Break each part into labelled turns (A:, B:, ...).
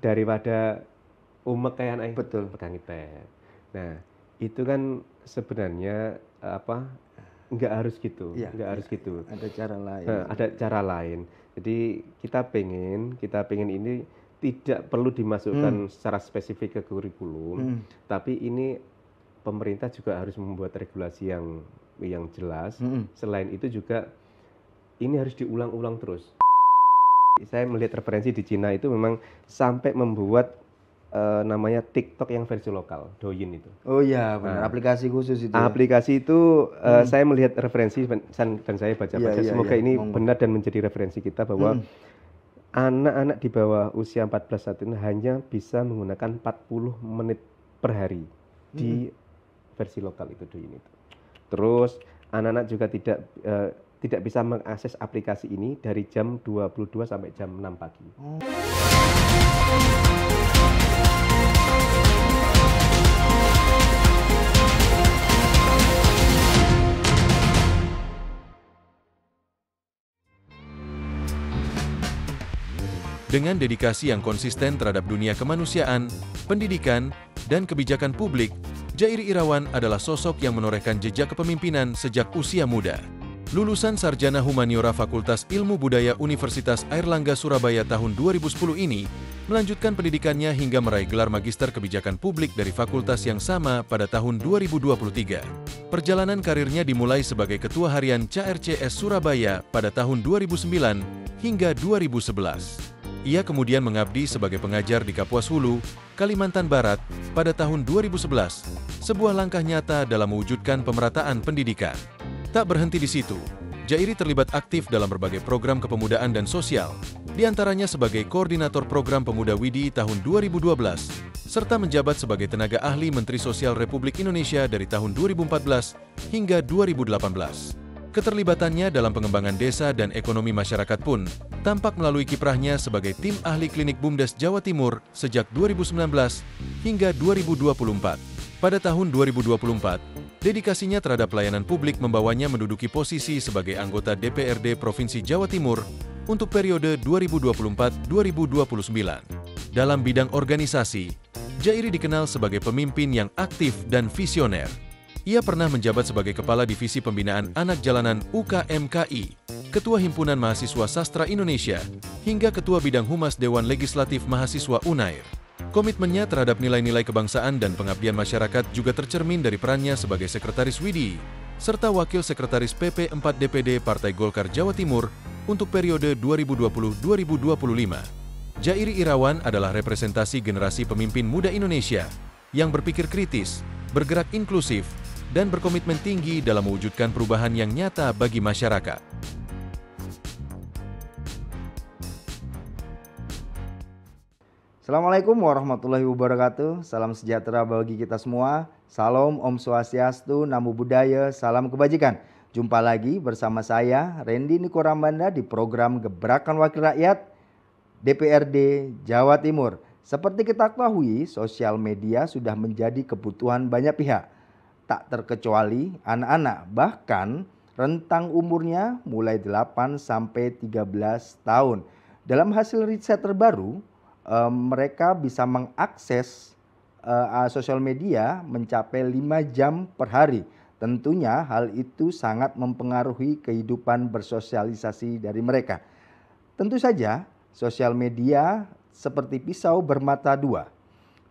A: daripada umek kayak anak
B: Betul.
A: pegang iPad. Nah, itu kan sebenarnya nggak harus gitu, nggak harus gitu.
B: Ada cara lain.
A: Ada cara lain. Jadi kita pengen ini tidak perlu dimasukkan secara spesifik ke kurikulum, tapi ini pemerintah juga harus membuat regulasi yang jelas. Selain itu juga ini harus diulang-ulang terus. Saya melihat referensi di Cina itu memang sampai membuat namanya TikTok yang versi lokal, Douyin itu.
B: Oh iya, benar. Aplikasi khusus itu.
A: Aplikasi itu saya melihat referensi dan saya baca-baca. Semoga ini benar dan menjadi referensi kita bahwa anak-anak di bawah usia 14 saat ini hanya bisa menggunakan 40 menit per hari di versi lokal itu Douyin itu. Terus anak-anak juga tidak bisa mengakses aplikasi ini dari jam 22 sampai jam 6 pagi.
C: Dengan dedikasi yang konsisten terhadap dunia kemanusiaan, pendidikan, dan kebijakan publik, Jairi Irawan adalah sosok yang menorehkan jejak kepemimpinan sejak usia muda. Lulusan Sarjana Humaniora Fakultas Ilmu Budaya Universitas Airlangga Surabaya tahun 2010 ini, melanjutkan pendidikannya hingga meraih gelar Magister Kebijakan Publik dari fakultas yang sama pada tahun 2023. Perjalanan karirnya dimulai sebagai Ketua Harian CRCS Surabaya pada tahun 2009 hingga 2011. Ia kemudian mengabdi sebagai pengajar di Kapuas Hulu, Kalimantan Barat pada tahun 2011, sebuah langkah nyata dalam mewujudkan pemerataan pendidikan. Tak berhenti di situ, Jairi terlibat aktif dalam berbagai program kepemudaan dan sosial, diantaranya sebagai Koordinator Program Pemuda WIDI tahun 2012, serta menjabat sebagai tenaga ahli Menteri Sosial Republik Indonesia dari tahun 2014 hingga 2018. Keterlibatannya dalam pengembangan desa dan ekonomi masyarakat pun tampak melalui kiprahnya sebagai tim ahli klinik BUMDes Jawa Timur sejak 2019 hingga 2024. Pada tahun 2024, dedikasinya terhadap pelayanan publik membawanya menduduki posisi sebagai anggota DPRD Provinsi Jawa Timur untuk periode 2024-2029. Dalam bidang organisasi, Jairi dikenal sebagai pemimpin yang aktif dan visioner. Ia pernah menjabat sebagai Kepala Divisi Pembinaan Anak Jalanan UKMKI, Ketua Himpunan Mahasiswa Sastra Indonesia, hingga Ketua Bidang Humas Dewan Legislatif Mahasiswa UNAIR. Komitmennya terhadap nilai-nilai kebangsaan dan pengabdian masyarakat juga tercermin dari perannya sebagai Sekretaris WIDI, serta Wakil Sekretaris PP 4 DPD Partai Golkar Jawa Timur untuk periode 2020-2025. Jairi Irawan adalah representasi generasi pemimpin muda Indonesia yang berpikir kritis, bergerak inklusif, dan berkomitmen tinggi dalam mewujudkan perubahan yang nyata bagi masyarakat.
B: Assalamualaikum warahmatullahi wabarakatuh. Salam sejahtera bagi kita semua. Salam Om Swastiastu, Namo Buddhaya, salam kebajikan. Jumpa lagi bersama saya, Randy Niko Rambanda di program Gebrakan Wakil Rakyat DPRD Jawa Timur. Seperti kita ketahui, sosial media sudah menjadi kebutuhan banyak pihak. Tak terkecuali anak-anak, bahkan rentang umurnya mulai 8 sampai 13 tahun. Dalam hasil riset terbaru, mereka bisa mengakses sosial media mencapai 5 jam per hari. Tentunya hal itu sangat mempengaruhi kehidupan bersosialisasi dari mereka. Tentu saja sosial media seperti pisau bermata dua.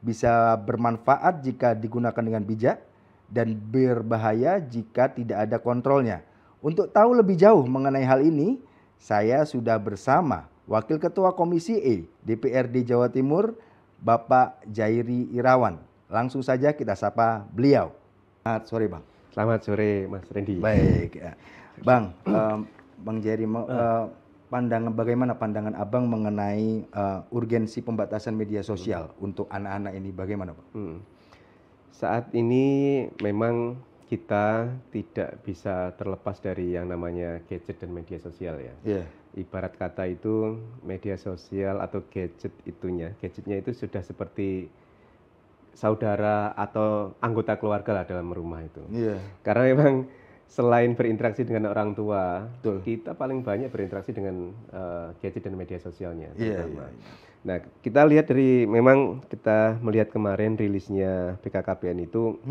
B: Bisa bermanfaat jika digunakan dengan bijak dan berbahaya jika tidak ada kontrolnya. Untuk tahu lebih jauh mengenai hal ini, saya sudah bersama Wakil Ketua Komisi E DPRD Jawa Timur, Bapak Jairi Irawan. Langsung saja kita sapa beliau. Selamat sore, Bang.
A: Selamat sore, Mas Randy.
B: Baik, Bang. Bang Jairi, bagaimana pandangan Abang mengenai urgensi pembatasan media sosial untuk anak-anak ini? Bagaimana, Pak?
A: Saat ini memang kita tidak bisa terlepas dari yang namanya gadget dan media sosial ya.
B: Yeah.
A: Ibarat kata itu media sosial atau gadgetnya itu sudah seperti saudara atau anggota keluarga lah dalam rumah itu.
B: Yeah.
A: Karena memang selain berinteraksi dengan orang tua,
B: Betul.
A: kita paling banyak berinteraksi dengan gadget dan media sosialnya.
B: Yeah.
A: Nah, kita lihat memang kita melihat kemarin rilisnya BKKBN itu,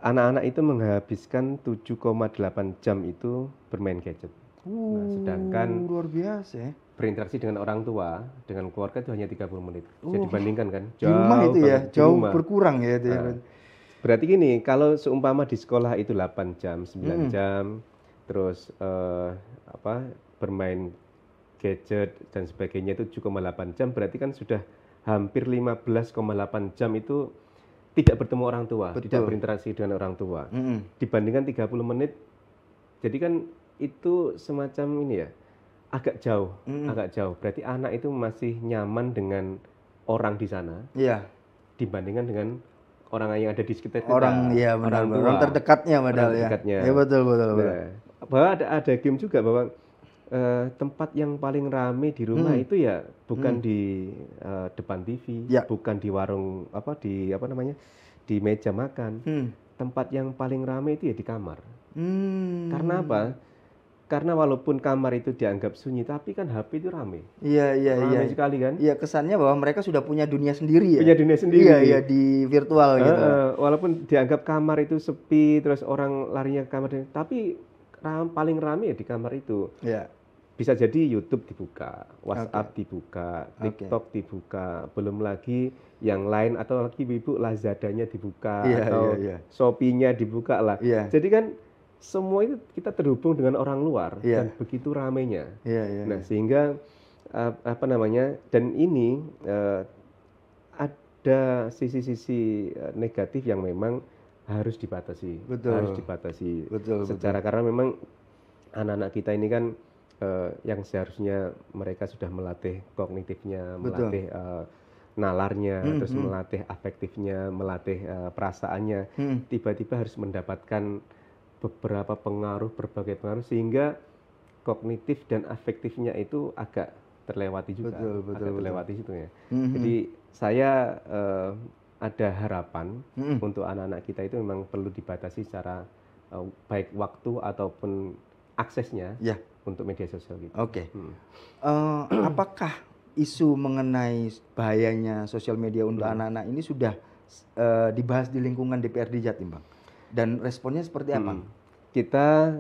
A: anak-anak itu menghabiskan 7,8 jam itu bermain gadget. Nah, sedangkan
B: luar biasa ya.
A: berinteraksi dengan orang tua, dengan keluarga itu hanya 30 menit. Bisa dibandingkan kan?
B: Di rumah itu ya,
A: banget, di
B: jauh
A: rumah.
B: berkurang ya itu.
A: Nah, berarti gini, kalau seumpama di sekolah itu 8 jam, 9 jam, terus bermain gadget dan sebagainya itu 7,8 jam, berarti kan sudah hampir 15,8 jam itu tidak bertemu orang tua, tidak berinteraksi dengan orang tua. Dibandingkan 30 menit, jadi kan itu semacam ini ya, agak jauh. Berarti anak itu masih nyaman dengan orang di sana, dibandingkan dengan orang yang ada di sekitar kita.
B: Orang terdekatnya padahal ya. Ya betul.
A: Nah, bahwa ada game juga bahwa tempat yang paling rame di rumah itu ya bukan di depan TV, bukan di warung di meja makan. Tempat yang paling rame itu ya di kamar. Karena apa? Karena walaupun kamar itu dianggap sunyi, tapi kan HP itu rame. Rame sekali kan?
B: Iya, kesannya bahwa mereka sudah punya dunia sendiri ya.
A: Punya dunia sendiri.
B: Iya, di virtual gitu.
A: Walaupun dianggap kamar itu sepi, terus orang larinya ke kamar, tapi paling rame ya di kamar itu. Bisa jadi YouTube dibuka, WhatsApp dibuka, TikTok dibuka, belum lagi yang lain, atau lagi ibu Lazadanya dibuka, atau Shopee-nya dibuka lah. Jadi kan semua itu kita terhubung dengan orang luar dan begitu ramenya. Nah, sehingga dan ini ada sisi-sisi negatif yang memang harus dibatasi, secara karena memang anak-anak kita ini kan yang seharusnya mereka sudah melatih kognitifnya, melatih nalarnya, terus melatih afektifnya, melatih perasaannya, tiba-tiba harus mendapatkan beberapa berbagai pengaruh sehingga kognitif dan afektifnya itu agak terlewati juga, terlewati situ ya. Jadi saya ada harapan untuk anak-anak kita itu memang perlu dibatasi secara baik waktu ataupun aksesnya untuk media sosial gitu.
B: Apakah isu mengenai bahayanya sosial media untuk anak-anak ini sudah dibahas di lingkungan DPRD Jatim, Bang? Dan responnya seperti apa?
A: Kita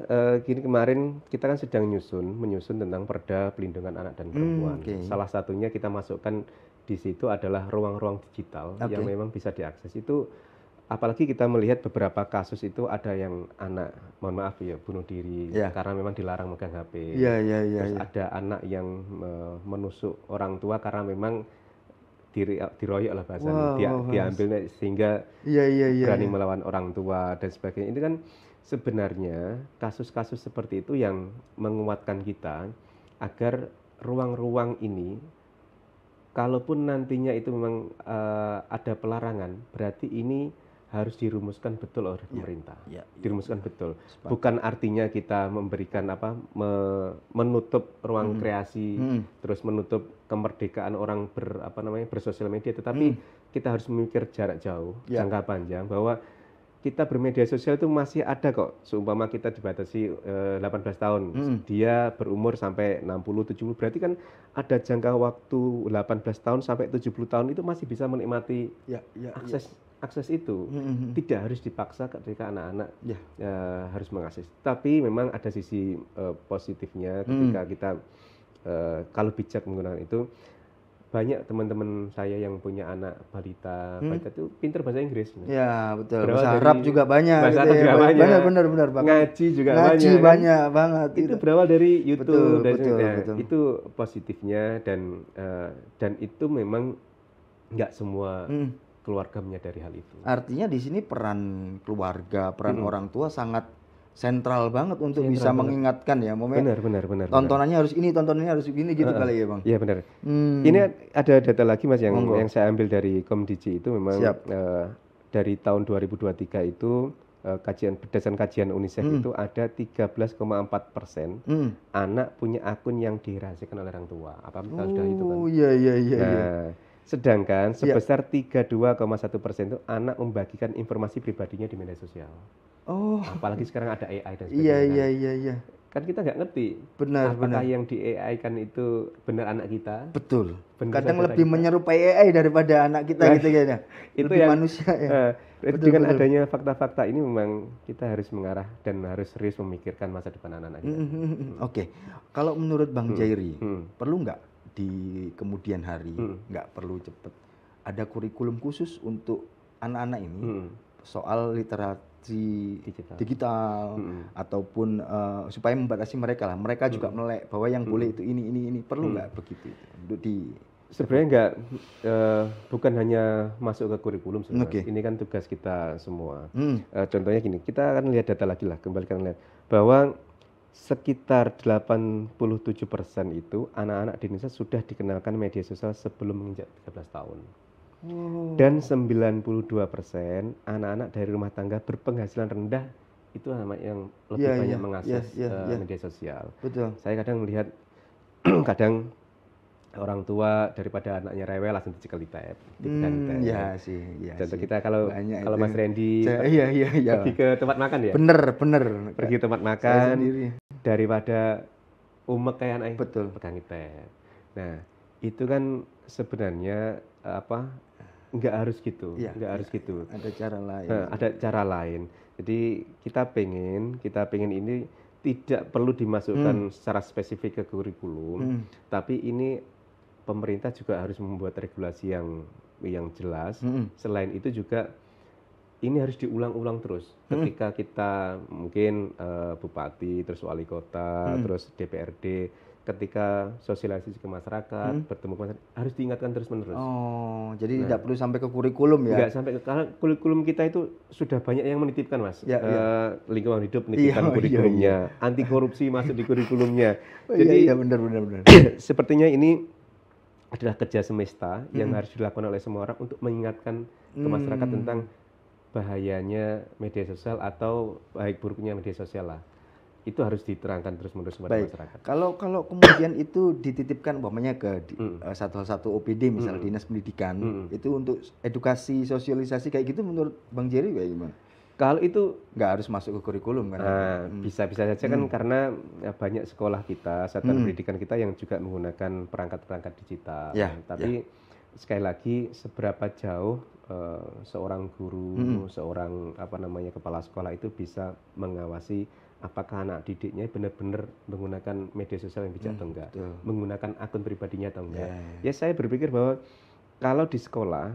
A: kemarin kita kan sedang menyusun tentang Perda Pelindungan Anak dan Perempuan. Salah satunya kita masukkan di situ adalah ruang-ruang digital yang memang bisa diakses. Itu apalagi kita melihat beberapa kasus itu ada yang anak, mohon maaf ya, bunuh diri karena memang dilarang megang HP. Terus ada anak yang menusuk orang tua karena memang diroyok lah bahasanya, diambil sehingga berani melawan orang tua dan sebagainya. Ini kan sebenarnya kasus-kasus seperti itu yang menguatkan kita agar ruang-ruang ini, kalaupun nantinya itu memang ada pelarangan, berarti ini harus dirumuskan betul oleh pemerintah. Dirumuskan betul. Bukan artinya kita memberikan menutup ruang kreasi, terus menutup kemerdekaan orang bersosial media, tetapi kita harus memikir jarak jauh, jangka panjang, bahwa kita bermedia sosial itu masih ada kok. Seumpama kita dibatasi 18 tahun, dia berumur sampai 60-70, berarti kan ada jangka waktu 18 tahun sampai 70 tahun itu masih bisa menikmati akses itu. Tidak harus dipaksa ketika anak-anak harus mengakses. Tapi memang ada sisi positifnya ketika kita kalau bijak menggunakan itu. Banyak teman-teman saya yang punya anak balita itu pinter bahasa Inggris.
B: Ya betul. Bahasa Arab juga banyak.
A: Bahasa Arab juga banyak.
B: Benar.
A: Ngaji juga
B: banyak. Ngaji banyak banget.
A: Itu berawal dari YouTube.
B: Betul.
A: Itu positifnya dan itu memang nggak semua keluarga menyadari hal itu.
B: Artinya di sini peran keluarga, peran orang tua sangat sentral banget untuk bisa mengingatkan ya,
A: benar.
B: Tontonannya harus ini, tontonannya harus begini gitu kali ya, Bang.
A: Iya benar. Ini ada data lagi Mas yang saya ambil dari Komdigi itu memang dari tahun 2023 itu berdasarkan kajian UNICEF itu ada 13,4% anak punya akun yang dirahasiakan oleh orang tua. Apa sudah itu kan? Iya. Sedangkan sebesar 32,1% itu anak membagikan informasi pribadinya di media sosial. Apalagi sekarang ada AI dan sebagainya.
B: Iya.
A: kan kita nggak ngerti
B: Benar,
A: apakah
B: benar.
A: yang di AI kan itu benar anak kita,
B: Betul.
A: benar
B: Kadang
A: saudara
B: lebih
A: kita.
B: menyerupai AI daripada anak kita
A: Nah,
B: gitu kayaknya.
A: itu
B: Lebih
A: yang
B: manusia ya. Betul,
A: dengan
B: betul.
A: adanya fakta-fakta ini memang kita harus mengarah dan harus serius memikirkan masa depan anak-anak kita.
B: Oke. Kalau menurut Bang Jairi,
A: hmm.
B: perlu nggak di kemudian hari,
A: Hmm.
B: nggak perlu cepet, ada kurikulum khusus untuk anak-anak ini
A: Hmm.
B: soal literasi
A: Digital.
B: digital ataupun supaya membatasi mereka lah. Mereka juga melek bahwa yang boleh itu ini. Perlu nggak begitu itu untuk di
A: Sebenarnya nggak, bukan hanya masuk ke kurikulum sebenarnya.
B: Oke.
A: Ini kan tugas kita semua.
B: Hmm.
A: Contohnya gini, kita akan lihat data lagi lah, kembalikan lihat bahwa sekitar 87% itu anak-anak di Indonesia sudah dikenalkan media sosial sebelum menginjak 13 tahun. Dan 92% anak-anak dari rumah tangga berpenghasilan rendah itu anak yang lebih
B: Iya,
A: banyak
B: iya,
A: mengakses
B: iya.
A: media sosial.
B: Betul.
A: Saya kadang melihat kadang orang tua daripada anaknya rewel langsung dicekel di tab, dipegang di tab.
B: Ya sih, ya
A: Contoh
B: sih.
A: kita kalau
B: Banyak
A: kalau
B: itu.
A: Mas Randy
B: Iya.
A: pergi ke tempat makan ya,
B: Bener.
A: pergi ke tempat
B: Saya
A: makan
B: sendiri.
A: daripada umek kayak anaknya
B: Betul.
A: pegang di tab. Nah itu kan sebenarnya nggak harus gitu,
B: Iya,
A: nggak harus gitu.
B: Ada cara lain.
A: Nah, ada cara lain. Jadi kita pengen ini tidak perlu dimasukkan secara spesifik ke kurikulum, tapi ini pemerintah juga harus membuat regulasi yang jelas. Selain itu juga ini harus diulang-ulang terus. Ketika kita mungkin bupati, terus wali kota, terus DPRD, ketika sosialisasi ke masyarakat, bertemu ke masyarakat, harus diingatkan terus-menerus.
B: Oh, jadi tidak perlu sampai ke kurikulum ya?
A: Enggak sampai karena kurikulum kita itu sudah banyak yang menitipkan, Mas.
B: Ya.
A: Lingkungan hidup menitipkan
B: Iya,
A: kurikulumnya, anti korupsi masuk di kurikulumnya.
B: Oh,
A: Jadi
B: iya, benar.
A: sepertinya ini adalah kerja semesta yang harus dilakukan oleh semua orang untuk mengingatkan ke masyarakat tentang bahayanya media sosial atau baik buruknya media sosial lah. Itu harus diterangkan terus-menerus kepada
B: Baik.
A: masyarakat.
B: Kalau kemudian itu dititipkan umpamanya ke satu OPD misalnya Dinas Pendidikan, itu untuk edukasi sosialisasi kayak gitu menurut Bang Jerry kayak gimana?
A: Kalau itu
B: Nggak harus masuk ke kurikulum kan?
A: bisa-bisa saja kan karena banyak sekolah kita, satuan pendidikan kita yang juga menggunakan perangkat-perangkat digital.
B: Ya,
A: Tapi sekali lagi seberapa jauh seorang guru, seorang kepala sekolah itu bisa mengawasi apakah anak didiknya benar-benar menggunakan media sosial yang bijak atau enggak, menggunakan akun pribadinya atau enggak. Ya saya berpikir bahwa kalau di sekolah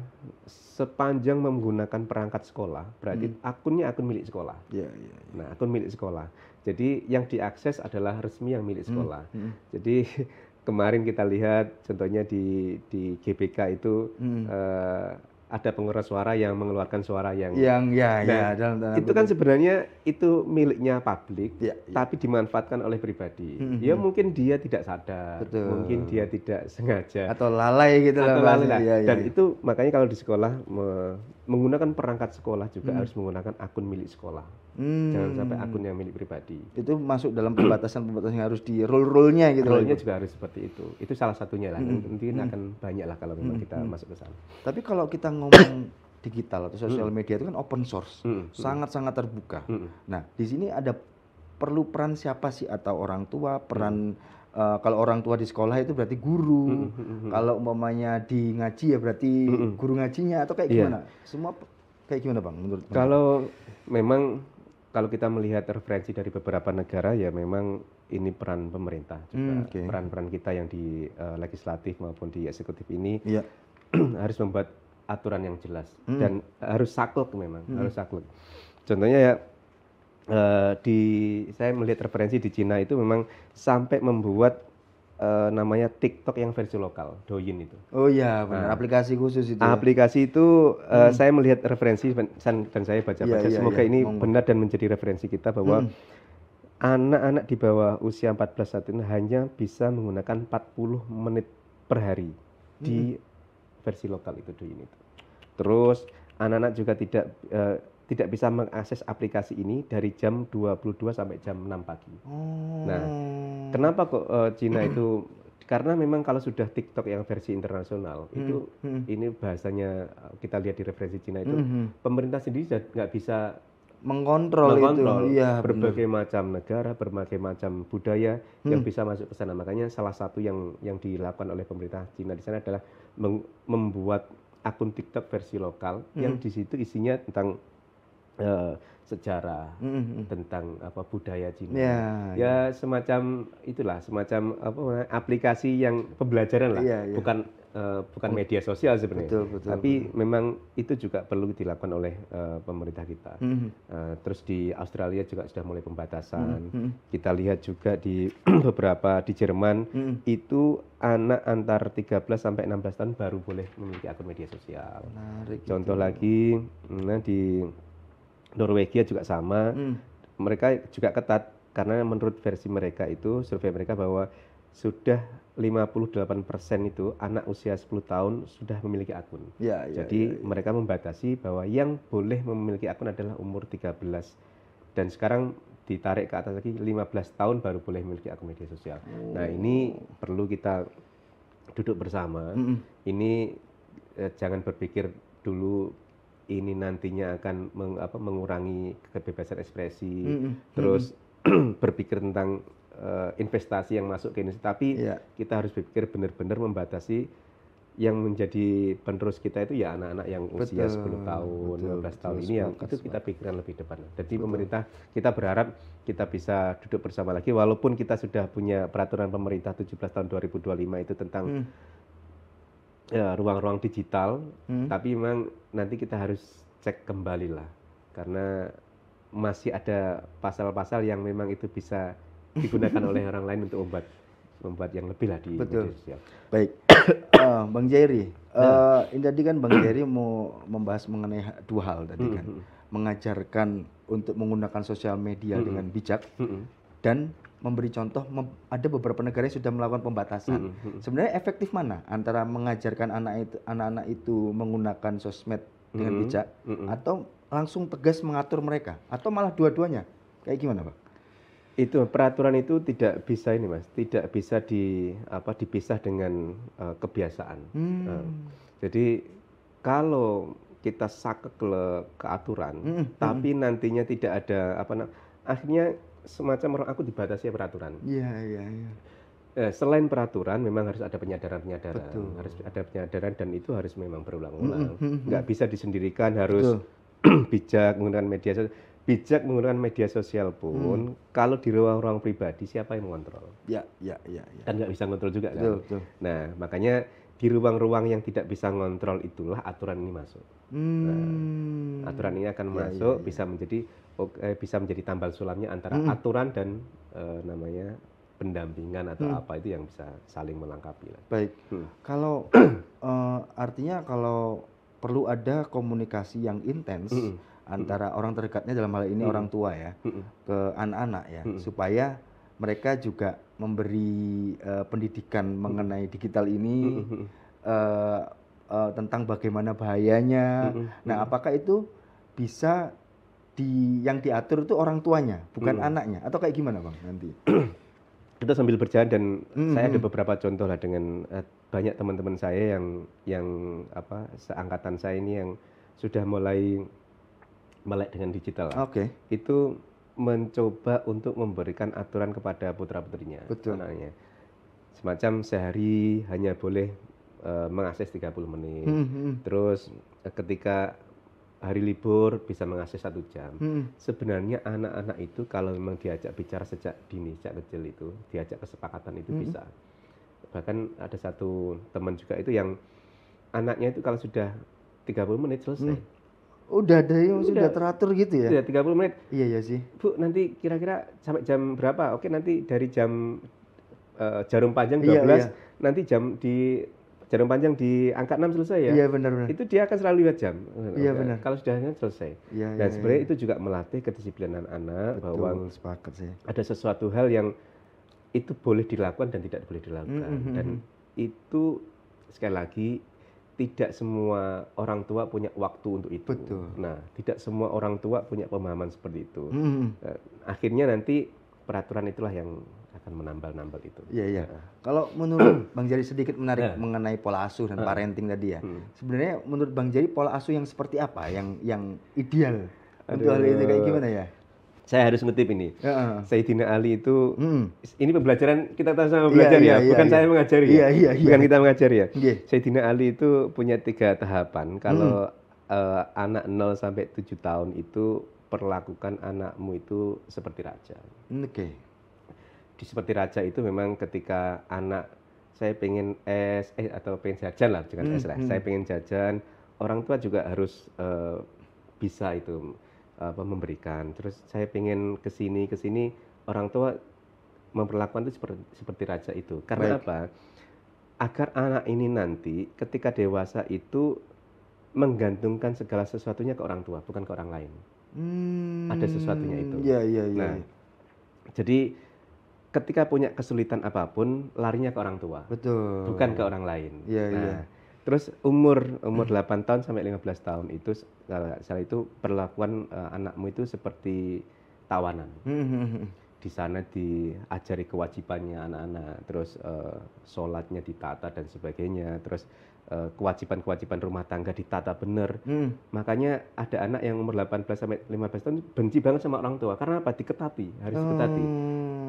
A: sepanjang menggunakan perangkat sekolah berarti akunnya akun milik sekolah.
B: Iya.
A: Nah, akun milik sekolah. Jadi yang diakses adalah resmi yang milik sekolah. Jadi kemarin kita lihat contohnya di GBK itu ada pengeras suara yang mengeluarkan suara yang
B: dalam tanda
A: itu kan sebenarnya itu miliknya publik,
B: Ya.
A: tapi dimanfaatkan oleh pribadi. Ya mungkin dia tidak sadar,
B: Betul.
A: mungkin dia tidak sengaja,
B: atau lalai gitu
A: atau lalai lah.
B: Iya.
A: Dan itu makanya kalau di sekolah menggunakan perangkat sekolah juga harus menggunakan akun milik sekolah. Jangan sampai akun yang milik pribadi.
B: Itu masuk dalam pembatasan-pembatasan yang harus di rule-nya gitu.
A: Role-nya juga harus seperti itu. Itu salah satunya lah. Mungkin akan banyak lah kalau memang kita masuk ke sana.
B: Tapi kalau kita ngomong digital atau sosial media itu kan open source, sangat-sangat terbuka. Nah, di sini ada perlu peran siapa sih, atau orang tua, peran kalau orang tua di sekolah itu berarti guru, kalau umpamanya di ngaji ya berarti guru ngajinya, atau kayak gimana? Semua kayak gimana Bang menurut Bang?
A: Kalau kita melihat referensi dari beberapa negara ya memang ini peran pemerintah juga, peran-peran kita yang di legislatif maupun di eksekutif ini harus membuat aturan yang jelas dan harus saklek memang, harus saklek. Contohnya ya saya melihat referensi di Cina itu memang sampai membuat namanya TikTok yang versi lokal, Douyin itu.
B: Oh iya, benar. Aplikasi khusus itu.
A: Aplikasi itu saya melihat referensi dan saya baca-baca. Semoga ini benar dan menjadi referensi kita bahwa anak-anak di bawah usia 14 saat ini hanya bisa menggunakan 40 menit per hari di versi lokal itu Douyin itu. Terus anak-anak juga tidak bisa mengakses aplikasi ini dari jam 22 sampai jam 6 pagi. Nah, kenapa kok Cina itu? Karena memang kalau sudah TikTok yang versi internasional itu ini bahasanya kita lihat di referensi Cina itu pemerintah sendiri sudah nggak bisa
B: mengontrol itu. Iya,
A: berbagai macam negara, berbagai macam budaya yang bisa masuk ke sana. Makanya salah satu yang dilakukan oleh pemerintah Cina di sana adalah membuat akun TikTok versi lokal yang di situ isinya tentang sejarah, tentang budaya Cina. Ya semacam itulah, semacam aplikasi yang pembelajaran lah, bukan media sosial sebenarnya. Tapi memang itu juga perlu dilakukan oleh pemerintah kita. Terus di Australia juga sudah mulai pembatasan. Kita lihat juga di beberapa di Jerman itu anak antar 13 sampai 16 tahun baru boleh memiliki akun media sosial. Contoh lagi, di Norwegia juga sama. Mereka juga ketat karena menurut versi mereka itu, survei mereka bahwa sudah 58% itu anak usia 10 tahun sudah memiliki akun. Jadi mereka membatasi bahwa yang boleh memiliki akun adalah umur 13. Dan sekarang ditarik ke atas lagi 15 tahun baru boleh memiliki akun media sosial. Nah, ini perlu kita duduk bersama. Ini jangan berpikir dulu ini nantinya akan mengurangi kebebasan ekspresi, terus berpikir tentang investasi yang masuk ke Indonesia, tapi kita harus berpikir benar-benar membatasi yang menjadi penerus kita itu ya anak-anak yang usia 10 tahun, 15 tahun ini yang itu kita pikirkan lebih depan. Jadi pemerintah, kita berharap kita bisa duduk bersama lagi, walaupun kita sudah punya peraturan pemerintah 17 tahun 2025 itu tentang ruang-ruang digital, tapi memang nanti kita harus cek kembali lah, karena masih ada pasal-pasal yang memang itu bisa digunakan oleh orang lain untuk membuat yang lebih lah di media sosial.
B: Baik, Bang Jairi, ini tadi kan Bang Jairi mau membahas mengenai dua hal tadi kan, mengajarkan untuk menggunakan sosial media dengan bijak dan memberi contoh. Ada beberapa negara yang sudah melakukan pembatasan. Sebenarnya efektif mana antara mengajarkan anak-anak itu menggunakan sosmed dengan bijak atau langsung tegas mengatur mereka, atau malah dua-duanya? Kayak gimana, Pak?
A: Itu peraturan itu tidak bisa ini, Mas, tidak bisa dipisah dengan kebiasaan. Jadi kalau kita saklek ke aturan, tapi nantinya tidak ada akhirnya semacam orang aku dibatasi peraturan. Selain peraturan, memang harus ada penyadaran-penyadaran, harus ada penyadaran, dan itu harus memang berulang-ulang. Nggak bisa disendirikan, harus bijak menggunakan media sosial. Bijak menggunakan media sosial pun, kalau di ruang-ruang pribadi siapa yang mengontrol? Kan nggak bisa ngontrol juga kan. Nah, makanya di ruang-ruang yang tidak bisa ngontrol itulah aturan ini masuk. Nah, aturan ini akan masuk, bisa menjadi tambal sulamnya antara aturan dan namanya pendampingan atau apa itu yang bisa saling melengkapi.
B: Baik, kalau artinya kalau perlu ada komunikasi yang intens antara orang terdekatnya, dalam hal ini orang tua ya, ke anak-anak ya, supaya mereka juga memberi pendidikan mengenai digital ini, tentang bagaimana bahayanya. Nah, apakah itu bisa yang diatur itu orang tuanya, bukan anaknya, atau kayak gimana, Bang, nanti?
A: Kita sambil berjalan, dan saya ada beberapa contoh lah dengan banyak teman-teman saya yang seangkatan saya ini yang sudah mulai melek dengan digital. Itu mencoba untuk memberikan aturan kepada putra-putrinya. Anaknya. Semacam sehari hanya boleh mengakses 30 menit. Terus ketika hari libur bisa mengakses 1 jam. Sebenarnya anak-anak itu kalau memang diajak bicara sejak dini, sejak kecil itu, diajak kesepakatan itu bisa. Bahkan ada satu teman juga itu yang anaknya itu kalau sudah 30 menit selesai.
B: Udah ada yang sudah teratur gitu ya?
A: Sudah 30 menit.
B: Iya sih.
A: Bu, nanti kira-kira sampai jam berapa? Oke, nanti dari jam jarum panjang 12, nanti jarum panjang di angka 6 selesai ya?
B: Iya, benar.
A: Itu dia akan selalu lihat jam.
B: Iya, benar.
A: Kalau sudah selesai. Dan sebenarnya itu juga melatih kedisiplinan anak. Bahwa
B: sepakat sih.
A: Ada sesuatu hal yang itu boleh dilakukan dan tidak boleh dilakukan. Dan itu sekali lagi, tidak semua orang tua punya waktu untuk itu. Nah, tidak semua orang tua punya pemahaman seperti itu. Akhirnya nanti peraturan itulah yang akan menambal-nambal itu.
B: Kalau menurut Bang Jairi, sedikit menarik mengenai pola asuh dan parenting tadi ya. Sebenarnya menurut Bang Jairi, pola asuh yang seperti apa yang ideal Untuk hal itu kayak gimana ya?
A: Saya harus ngutip ini.
B: Heeh.
A: Sayyidina Ali itu, ini pembelajaran kita tahu sama
B: Iya,
A: belajar
B: iya,
A: ya,
B: iya,
A: bukan
B: iya.
A: saya mengajari
B: Iya,
A: ya,
B: iya, iya.
A: bukan kita mengajari ya.
B: Nggih.
A: Sayyidina Ali itu punya 3 tahapan. Kalau anak 0 sampai 7 tahun itu perlakukan anakmu itu seperti raja.
B: Oke.
A: Di seperti raja itu memang ketika anak saya pengen es atau pengen jajan lah, jangan es lah. Saya pengen jajan, orang tua juga harus bisa itu memberikan. Terus saya pengen ke sini, orang tua memperlakukan itu seperti raja itu. Karena apa? Agar anak ini nanti ketika dewasa itu menggantungkan segala sesuatunya ke orang tua, bukan ke orang lain. Ada sesuatunya itu.
B: Iya, iya, iya.
A: Nah, jadi ketika punya kesulitan apapun, larinya ke orang tua,
B: Betul.
A: bukan ke orang lain.
B: Iya,
A: Nah,
B: iya.
A: terus umur 8 tahun sampai 15 tahun itu, kalau nggak salah itu perlakuan anakmu itu seperti tawanan. Di sana diajari kewajibannya anak-anak, terus sholatnya ditata dan sebagainya, terus kewajiban-kewajiban rumah tangga ditata benar. Makanya ada anak yang umur 18 sampai 15 tahun benci banget sama orang tua. Karena apa? Diketati, harus diketati.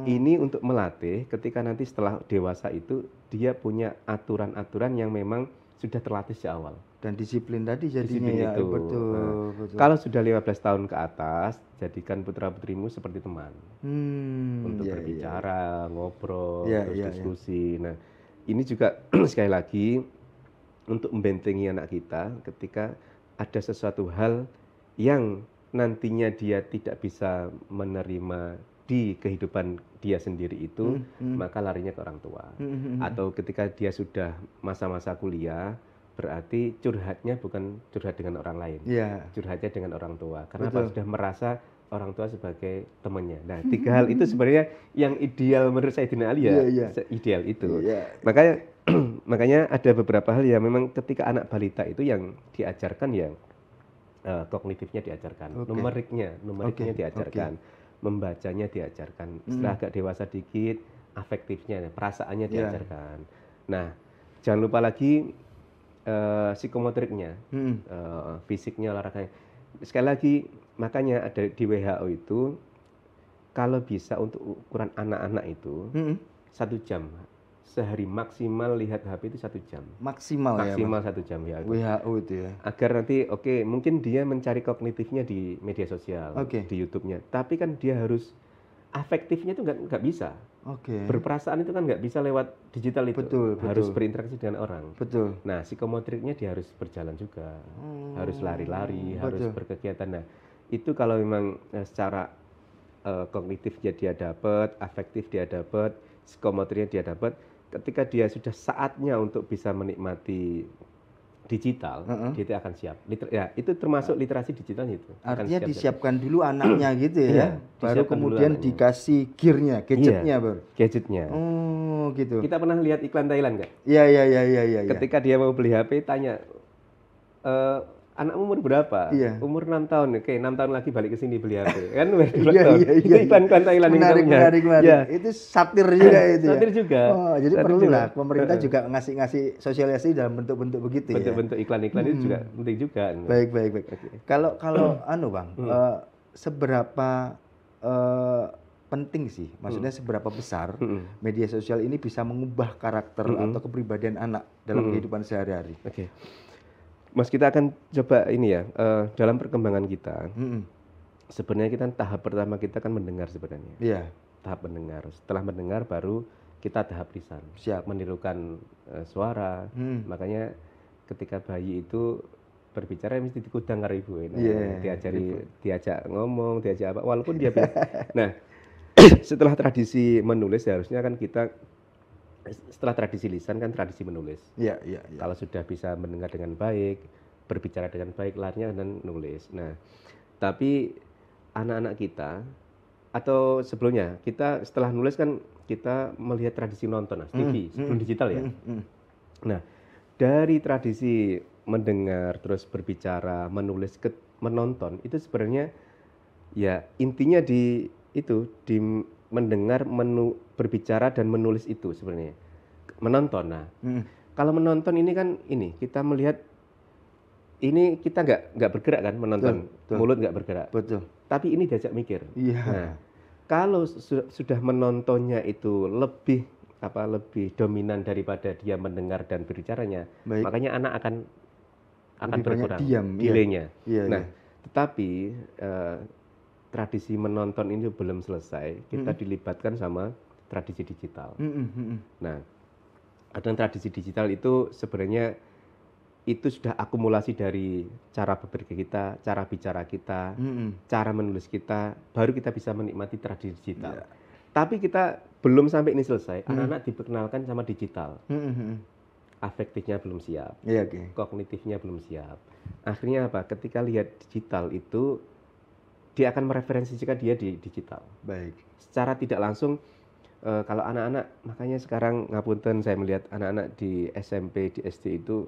A: Ini untuk melatih ketika nanti setelah dewasa itu dia punya aturan-aturan yang memang sudah terlatih sejak awal.
B: Dan disiplin tadi jadinya
A: Disiplin
B: ya.
A: itu.
B: Betul,
A: Nah,
B: betul.
A: kalau sudah 15 tahun ke atas, jadikan putra-putrimu seperti teman. Untuk
B: Iya, iya.
A: berbicara, ngobrol,
B: Iya,
A: terus
B: iya, iya.
A: diskusi. Nah, ini juga sekali lagi untuk membentengi anak kita ketika ada sesuatu hal yang nantinya dia tidak bisa menerima di kehidupan dia sendiri itu, maka larinya ke orang tua. Atau ketika dia sudah masa-masa kuliah, berarti curhatnya bukan curhat dengan orang lain,
B: Iya.
A: curhatnya dengan orang tua. Karena
B: Betul.
A: apa? Sudah merasa orang tua sebagai temannya. Nah, 3 hal itu sebenarnya yang ideal menurut Sayyidina Ali ya,
B: Iya, iya.
A: ideal itu.
B: Iya.
A: Makanya ada beberapa hal ya memang ketika anak balita itu yang diajarkan ya kognitifnya diajarkan,
B: Oke.
A: numeriknya
B: Oke,
A: diajarkan, membacanya diajarkan. Setelah agak dewasa dikit, afektifnya, perasaannya diajarkan. Nah, jangan lupa lagi psikomotoriknya, fisiknya, olahraganya. Sekali lagi, makanya ada di WHO itu kalau bisa untuk ukuran anak-anak itu 1 jam sehari maksimal lihat HP itu 1 jam.
B: Maksimal ya,
A: Maksimal 1 jam ya.
B: WHO itu ya.
A: Agar nanti mungkin dia mencari kognitifnya di media sosial,
B: Oke.
A: di YouTube-nya. Tapi kan dia harus afektifnya itu nggak bisa.
B: Oke.
A: Berperasaan itu kan nggak bisa lewat digital itu.
B: Betul,
A: Harus
B: betul.
A: berinteraksi dengan orang.
B: Betul.
A: Nah, psikomotoriknya dia harus berjalan juga. Harus lari-lari, harus
B: betul.
A: berkegiatan. Nah, itu kalau memang secara kognitifnya dia dapat, afektif dia dapat, psikomotoriknya dia dapat, ketika dia sudah saatnya untuk bisa menikmati digital, dia itu akan siap. Ya, itu termasuk literasi digital itu. Akan
B: Artinya
A: siap.
B: disiapkan dulu anaknya gitu ya.
A: Iya,
B: Baru
A: disiapkan dulu
B: kemudian
A: anaknya.
B: dikasih gearnya, gadgetnya baru.
A: Gadgetnya.
B: Oh, gitu.
A: Kita pernah lihat iklan Thailand nggak?
B: Iya, iya, iya, iya, iya.
A: Ketika dia mau beli HP, tanya, anakmu umur berapa?
B: Iya.
A: Umur 6 tahun. Oke, 6 tahun lagi balik ke sini beli HP. Kan
B: Iya, iya,
A: itu
B: iya.
A: iklan-iklan Thailand yang kita
B: Menarik,
A: punya.
B: menarik, menarik.
A: Ya.
B: Itu satir juga itu ya.
A: Satir juga.
B: Oh, jadi
A: Satir
B: perlu
A: juga.
B: lah pemerintah juga ngasih sosialisasi dalam bentuk-bentuk begitu ya.
A: Bentuk-bentuk iklan-iklan itu juga penting juga.
B: Baik, baik, baik. Kalau Bang, seberapa penting sih, maksudnya seberapa besar media sosial ini bisa mengubah karakter atau kepribadian anak dalam kehidupan sehari-hari?
A: Oke. Mas, kita akan coba ini ya, dalam perkembangan kita, sebenarnya kita tahap pertama kita kan mendengar sebenarnya.
B: Iya.
A: Tahap mendengar. Setelah mendengar baru kita tahap lisan.
B: Siap.
A: Menirukan suara. Makanya ketika bayi itu berbicara mesti dikudang karo ibu. Nah, diajak ngomong, diajak apa, walaupun dia Nah, setelah tradisi menulis harusnya kan kita setelah tradisi lisan kan tradisi menulis.
B: Iya, iya, iya.
A: Kalau sudah bisa mendengar dengan baik, berbicara dengan baik, larinya dan nulis. Nah, tapi anak-anak kita atau sebelumnya kita setelah nulis kan kita melihat tradisi nonton, TV sebelum digital ya. Nah, dari tradisi mendengar terus berbicara, menulis, menonton itu sebenarnya ya intinya di mendengar, berbicara dan menulis itu sebenarnya. Menonton. Nah, kalau menonton ini kan kita melihat ini kita nggak bergerak kan menonton,
B: Betul.
A: mulut nggak bergerak.
B: Betul.
A: Tapi ini diajak mikir.
B: Iya.
A: Nah, kalau sudah menontonnya itu lebih dominan daripada dia mendengar dan berbicaranya,
B: Baik.
A: makanya anak akan
B: Lebih banyak
A: berkurang
B: diam, iya.
A: delaynya.
B: Iya,
A: Nah,
B: iya.
A: tetapi tradisi menonton ini belum selesai, kita dilibatkan sama tradisi digital. Nah, kadang tradisi digital itu sebenarnya itu sudah akumulasi dari cara berpikir kita, cara bicara kita, cara menulis kita, baru kita bisa menikmati tradisi digital. Tapi kita belum sampai ini selesai, anak-anak diperkenalkan sama digital. Afektifnya belum siap,
B: Iya, oke.
A: kognitifnya belum siap. Akhirnya apa? Ketika lihat digital itu, dia akan mereferensikan dia di digital.
B: Baik.
A: Secara tidak langsung, kalau anak-anak, makanya sekarang ngapunten saya melihat anak-anak di SMP, di SD itu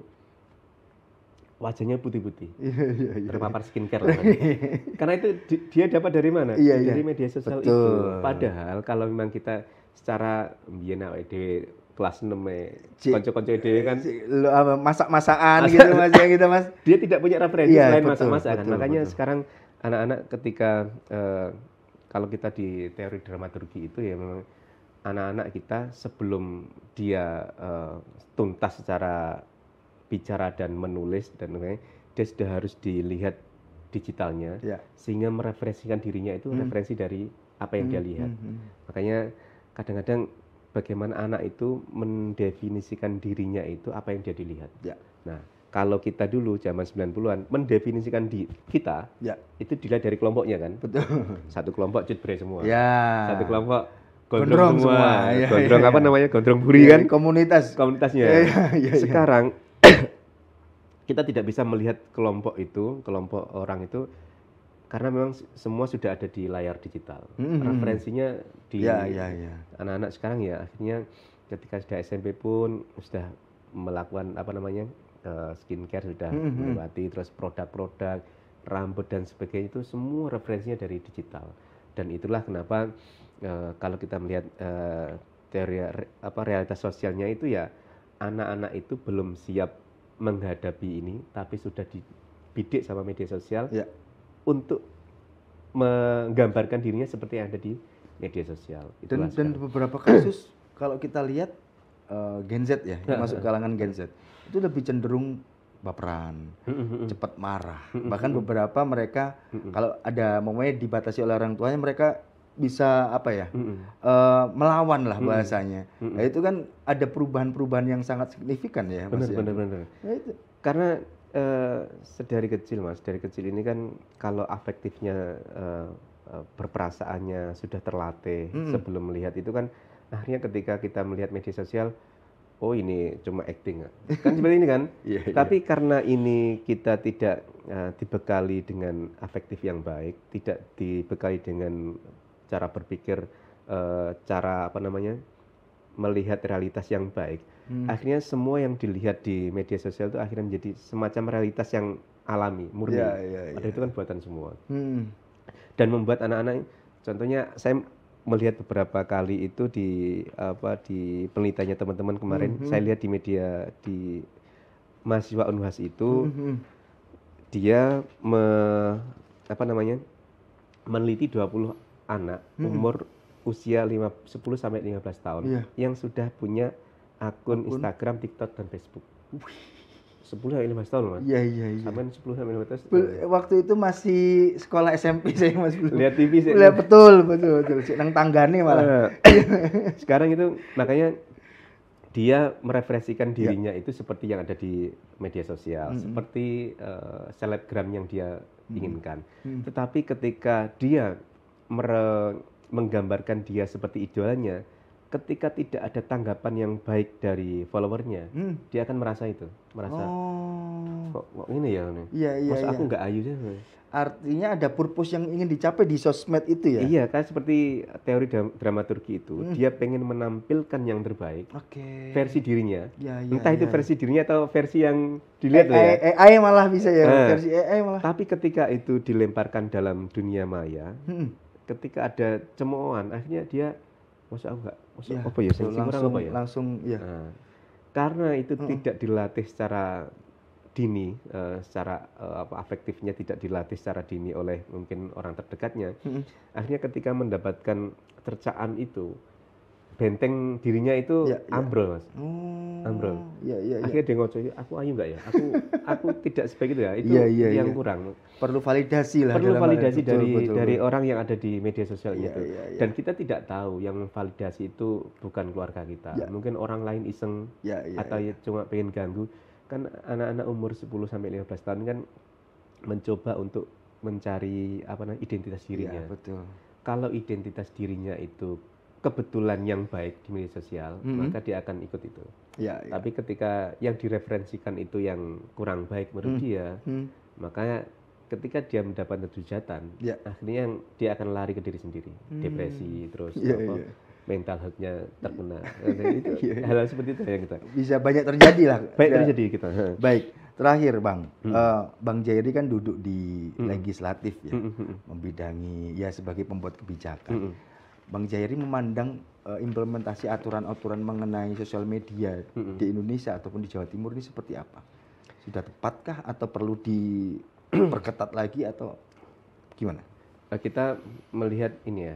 A: wajahnya putih-putih,
B: Iya.
A: terpapar skincare lah. Karena itu dia dapat dari mana?
B: Iya,
A: Dari
B: iya.
A: media sosial
B: Betul.
A: itu. Padahal kalau memang kita secara biyen awake dhewe kelas 6 kanca-kanca dhewe kan
B: Masak-masakan gitu Mas ya gitu Mas.
A: dia tidak punya referensi
B: Iya,
A: selain
B: betul,
A: masak-masakan.
B: betul,
A: Makanya
B: betul.
A: sekarang anak-anak ketika kalau kita di teori dramaturgi itu ya memang anak-anak kita sebelum dia tuntas secara bicara dan menulis dan lain-lain, dia sudah harus dilihat digitalnya,
B: Ya.
A: sehingga mereferensikan dirinya itu referensi dari apa yang dia lihat. Makanya kadang-kadang bagaimana anak itu mendefinisikan dirinya itu apa yang dia dilihat.
B: Ya.
A: Nah, kalau kita dulu zaman 90-an mendefinisikan kita
B: Ya.
A: itu dilihat dari kelompoknya kan.
B: Betul.
A: Satu kelompok cutbre semua.
B: Ya.
A: Satu kelompok
B: Gondrong
A: gondrong semua.
B: semua. Ya,
A: Gondrong
B: ya,
A: apa
B: ya.
A: namanya? Gondrong buri
B: Ya,
A: kan
B: komunitas.
A: komunitasnya.
B: Iya.
A: Sekarang kita tidak bisa melihat kelompok orang itu karena memang semua sudah ada di layar digital. Referensinya di
B: Ya.
A: anak-anak sekarang ya akhirnya ketika sudah SMP pun sudah melakukan skincare sudah melewati, terus produk-produk rambut dan sebagainya itu semua referensinya dari digital. Dan itulah kenapa kalau kita melihat teori realitas sosialnya itu ya anak-anak itu belum siap menghadapi ini, tapi sudah dibidik sama media sosial
B: Ya.
A: untuk menggambarkan dirinya seperti yang ada di media sosial. Itulah
B: Dan
A: sekarang.
B: beberapa kasus kalau kita lihat Gen Z ya, yang masuk kalangan Gen Z itu lebih cenderung baperan, cepat marah. Bahkan beberapa mereka kalau ada momennya dibatasi oleh orang tuanya, mereka bisa melawan lah bahasanya. Nah, itu kan ada perubahan-perubahan yang sangat signifikan ya Mas.
A: Benar.
B: Nah, itu.
A: Karena dari kecil ini kan kalau afektifnya berperasaannya sudah terlatih sebelum melihat itu kan akhirnya ketika kita melihat media sosial, oh ini cuma acting kan seperti ini kan.
B: Iya.
A: Tapi karena ini kita tidak dibekali dengan afektif yang baik, tidak dibekali dengan cara berpikir, cara melihat realitas yang baik, akhirnya semua yang dilihat di media sosial itu akhirnya menjadi semacam realitas yang alami, murni.
B: Iya.
A: Padahal itu kan buatan semua. Dan membuat anak-anak, contohnya saya melihat beberapa kali itu di penelitiannya teman-teman kemarin, saya lihat di media di mahasiswa Unhas itu dia meneliti 20 anak umur usia 10 sampai 15 tahun yang sudah punya akun Instagram, TikTok dan Facebook. 10 sampai 15 tahun, Mas.
B: Iya.
A: Sampai 10 sampai 15 tahun.
B: Waktu itu masih sekolah SMP saya Mas.
A: Lihat TV sih.
B: Lihat betul. Sik nang tanggane malah.
A: Sekarang itu makanya dia mereferensikan dirinya itu seperti yang ada di media sosial, seperti selebgram yang dia inginkan. Tetapi ketika dia menggambarkan dia seperti idolanya, ketika tidak ada tanggapan yang baik dari followernya, dia akan merasa kok ini ya nih.
B: Iya.
A: Masa aku nggak ayu sih.
B: Artinya ada purpose yang ingin dicapai di sosmed itu ya?
A: Iya, kan seperti teori dramaturgi itu, dia pengen menampilkan yang terbaik, versi dirinya. Entah itu versi dirinya atau versi yang dilihat ya.
B: AI malah bisa ya, versi AI malah.
A: Tapi ketika itu dilemparkan dalam dunia maya, ketika ada cemoohan, akhirnya dia
B: Langsung ya.
A: Nah, karena itu tidak dilatih secara dini, secara afektifnya tidak dilatih secara dini oleh mungkin orang terdekatnya, akhirnya ketika mendapatkan cercaan itu, benteng dirinya itu ambrol, Mas. Ambrol. Akhirnya dia ngocoy, aku ayu nggak ya? Aku tidak sebaik itu ya. Itu yang kurang.
B: Perlu validasi lah.
A: Perlu validasi
B: betul.
A: dari orang yang ada di media sosial itu. Dan kita tidak tahu yang validasi itu bukan keluarga kita. Mungkin orang lain iseng atau cuma pengen ganggu. Kan anak-anak umur 10 sampai 15 tahun kan mencoba untuk mencari identitas dirinya.
B: Betul.
A: Kalau identitas dirinya itu kebetulan yang baik di media sosial, maka dia akan ikut itu. Tapi ketika yang direferensikan itu yang kurang baik menurut dia, maka ketika dia mendapat hujatan, akhirnya dia akan lari ke diri sendiri, depresi, terus mental health-nya terkena. Itu hal-hal seperti itu yang kita
B: bisa banyak terjadi lah.
A: Terjadi kita.
B: Baik, terakhir Bang, Bang Jairi kan duduk di legislatif ya, membidangi sebagai pembuat kebijakan. Bang Jairi memandang implementasi aturan-aturan mengenai sosial media di Indonesia ataupun di Jawa Timur ini seperti apa? Sudah tepatkah atau perlu diperketat lagi atau gimana?
A: Kita melihat ini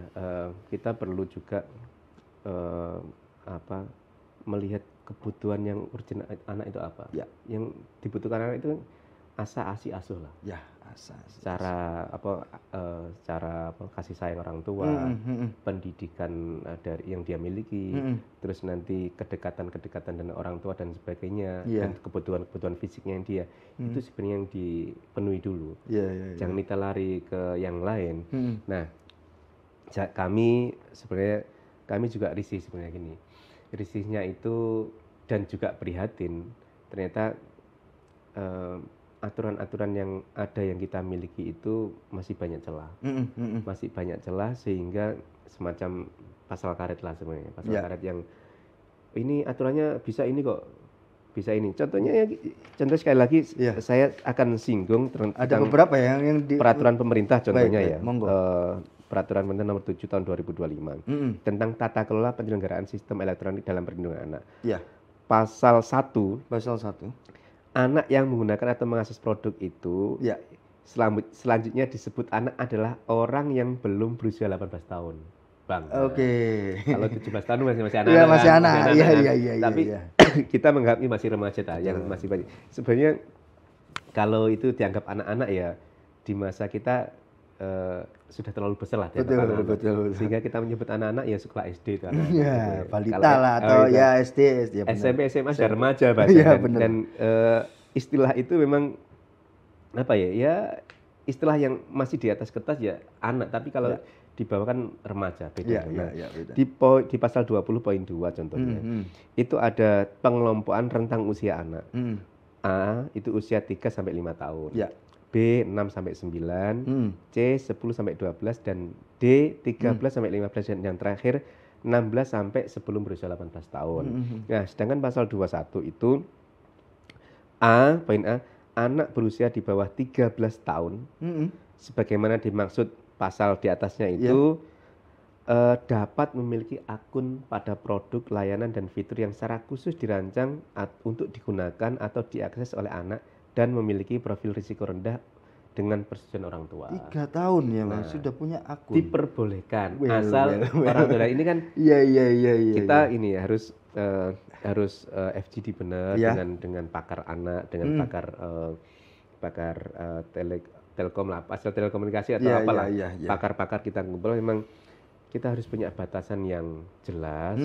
A: kita perlu juga melihat kebutuhan yang urgent anak itu apa. Yang dibutuhkan anak itu asa asi asuh lah. Cara kasih sayang orang tua, pendidikan dari yang dia miliki, terus nanti kedekatan dengan orang tua dan sebagainya, dan kebutuhan fisiknya yang dia itu sebenarnya yang dipenuhi dulu. Jangan kita lari ke yang lain. Nah, kami juga risih sebenarnya gini. Risihnya itu dan juga prihatin. Ternyata aturan-aturan yang ada yang kita miliki itu masih banyak celah. Masih banyak celah sehingga semacam pasal karet lah sebenarnya. Pasal karet yang ini aturannya bisa ini kok. Bisa ini. Contoh sekali lagi saya akan singgung
B: ada beberapa yang
A: peraturan pemerintah contohnya
B: monggo.
A: Peraturan Menteri Nomor 7 Tahun 2025 tentang tata kelola penyelenggaraan sistem elektronik dalam perlindungan anak. Pasal 1. Anak yang menggunakan atau mengakses produk itu selanjutnya disebut anak adalah orang yang belum berusia 18 tahun. Bang. Kalau 17 tahun masih anak.
B: Masih anak.
A: Tapi kita menganggap ini masih remaja yang masih banyak. Sebenarnya kalau itu dianggap anak-anak ya di masa kita sudah terlalu besar lah.
B: Betul.
A: Sehingga kita menyebut anak-anak ya sekolah SD itu.
B: Balita lah atau SD.
A: SMP, SMA sudah remaja bahasa. Dan istilah itu memang istilah yang masih di atas kertas ya anak. Tapi kalau di bawah kan remaja, beda.
B: Beda.
A: Di pasal 20.2 contohnya, itu ada pengelompokan rentang usia anak. A itu usia 3 sampai 5 tahun. B 6 sampai 9, C 10 sampai 12 dan D 13 sampai 15 dan yang terakhir 16 sampai sebelum berusia 18 tahun. Nah, sedangkan pasal 21 itu poin A, anak berusia di bawah 13 tahun sebagaimana dimaksud pasal di atasnya itu dapat memiliki akun pada produk, layanan dan fitur yang secara khusus dirancang untuk digunakan atau diakses oleh anak dan memiliki profil risiko rendah dengan persetujuan orang tua.
B: 3 tahun ya Mas, sudah punya akun.
A: Diperbolehkan asal orang tua. Ini kan kita ini ya harus FGD benar dengan pakar anak, dengan pakar telkom lah, asal telekomunikasi atau apalah. Pakar-pakar kita ngumpul memang kita harus punya batasan yang jelas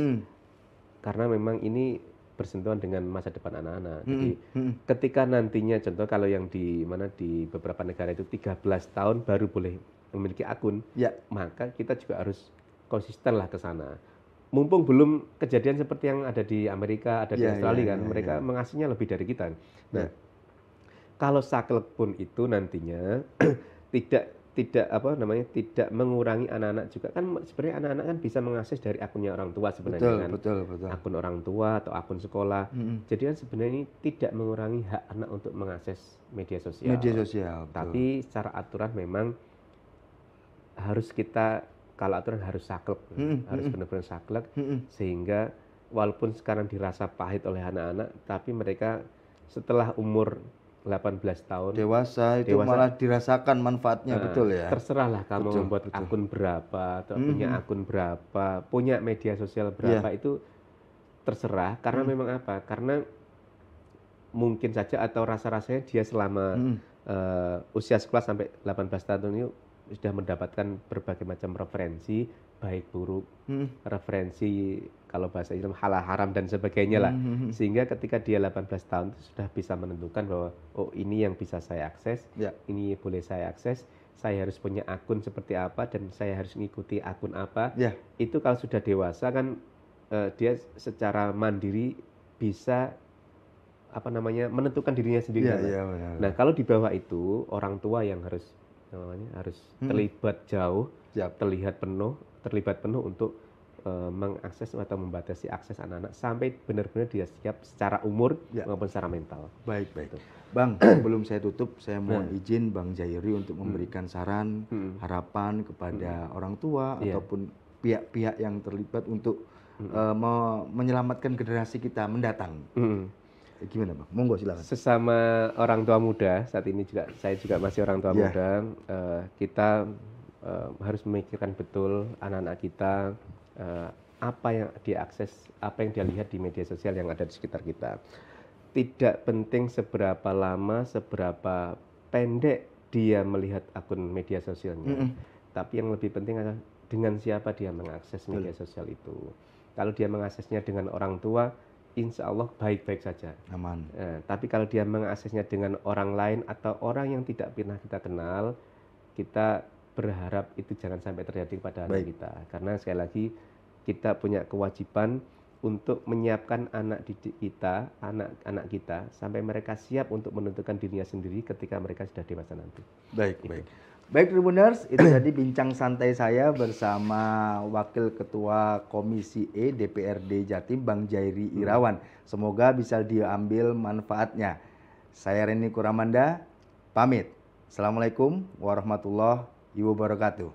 A: karena memang ini bersentuhan dengan masa depan anak-anak. Jadi ketika nantinya contoh kalau yang di beberapa negara itu 13 tahun baru boleh memiliki akun, maka kita juga harus konsisten lah ke sana. Mumpung belum kejadian seperti yang ada di Amerika, ada di Australia kan, mereka mengasihnya lebih dari kita. Nah, kalau saklek pun itu nantinya tidak mengurangi anak-anak juga kan sebenarnya anak-anak kan bisa mengakses dari akunnya orang tua sebenarnya
B: betul.
A: Akun orang tua atau akun sekolah. Jadi kan sebenarnya ini tidak mengurangi hak anak untuk mengakses media sosial. Tapi secara aturan memang harus kalau aturan harus saklek, harus benar-benar saklek sehingga walaupun sekarang dirasa pahit oleh anak-anak, tapi mereka setelah umur 18 tahun.
B: Dewasa itu malah dirasakan manfaatnya, betul ya.
A: Terserahlah kamu membuat akun berapa, atau punya akun berapa, punya media sosial berapa, itu terserah. Karena memang apa? Karena mungkin saja atau rasa-rasanya dia selama usia sekolah sampai 18 tahun ini sudah mendapatkan berbagai macam referensi, baik buruk, referensi kalau bahasa Islam halal haram dan sebagainya lah. Sehingga ketika dia 18 tahun itu sudah bisa menentukan bahwa oh ini yang bisa saya akses, ini boleh saya akses, saya harus punya akun seperti apa dan saya harus mengikuti akun apa. Itu kalau sudah dewasa kan dia secara mandiri bisa menentukan dirinya sendiri. Nah, kalau di bawah itu orang tua yang harus terlibat jauh, terlibat penuh untuk mengakses atau membatasi akses anak-anak sampai benar-benar dia siap secara umur maupun secara mental.
B: Baik. Bang, sebelum saya tutup, saya mau izin Bang Jairi untuk memberikan saran, harapan kepada orang tua ataupun pihak-pihak yang terlibat untuk menyelamatkan generasi kita mendatang. Gimana Bang? Monggo silakan.
A: Sesama orang tua muda, saat ini saya juga masih orang tua muda, kita harus memikirkan betul anak-anak kita, apa yang dia akses, apa yang dia lihat di media sosial yang ada di sekitar kita. Tidak penting seberapa lama, seberapa pendek dia melihat akun media sosialnya, tapi yang lebih penting adalah dengan siapa dia mengakses media sosial itu. Kalau dia mengaksesnya dengan orang tua, insya Allah baik-baik saja.
B: Aman.
A: Tapi kalau dia mengaksesnya dengan orang lain atau orang yang tidak pernah kita kenal, kita berharap itu jangan sampai terjadi pada anak kita. Karena sekali lagi kita punya kewajiban untuk menyiapkan anak didik kita, anak-anak kita sampai mereka siap untuk menentukan dirinya sendiri ketika mereka sudah dewasa nanti.
B: Baik Tribuners, itu tadi bincang santai saya bersama Wakil Ketua Komisi E DPRD Jatim Bang Jairi Irawan. Semoga bisa diambil manfaatnya. Saya Reni Kuramanda, pamit. Assalamualaikum warahmatullahi wabarakatuh.